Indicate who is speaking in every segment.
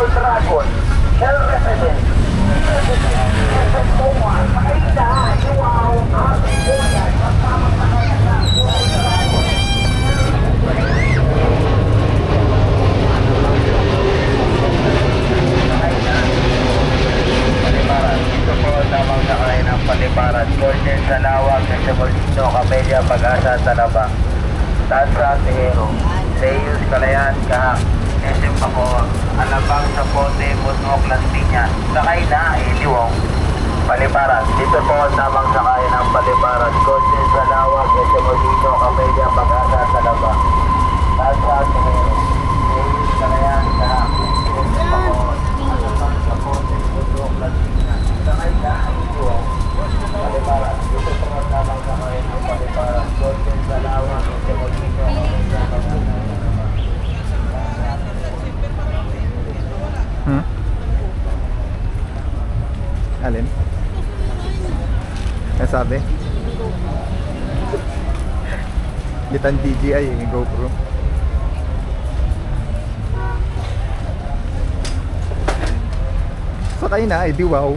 Speaker 1: Double Dragon, Shell Resident, Toma, Makaita, Iwaw, Ate Boyan, Magpapang Manayasa, Double Dragon. Paliparan, dito po tamang sakay ng Paliparan, Golden Salawag, Molino, Camellia, Pag-asa, Talabang, Tansa, Tejero, Deus, Calayan, Kahak, SM Bacoor, Alabang, Sapote, Bunok, Las Piñas, sakay na, Iliwong, Paliparan. Dito po ang tamang sakay ng Paliparan, Golden Salawag, Molino, Camellia, Pag-asa, Talabang, Tansa, Tejero, Deus, Calayan, Kahak, SM Bacoor, Alabang, Sapote, Bunok, Las Piñas, sakay na, Iliwong, Paliparan. Dito po ang tamang sakay ng Paliparan, Golden Salawag, Molino, Camellia, Pag-asa,
Speaker 2: Alin? Sabi? Gitan DJI yung GoPro. Sakay na, di wow.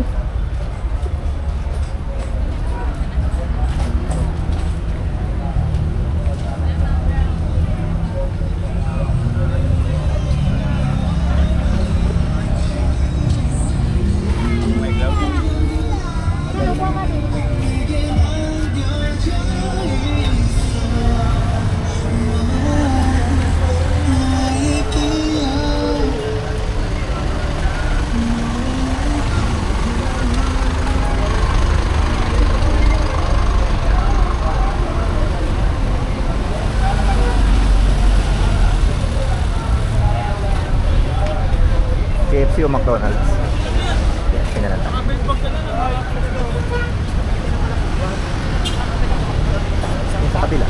Speaker 2: KFC o McDonald's? KFC na lang. Sa kabila.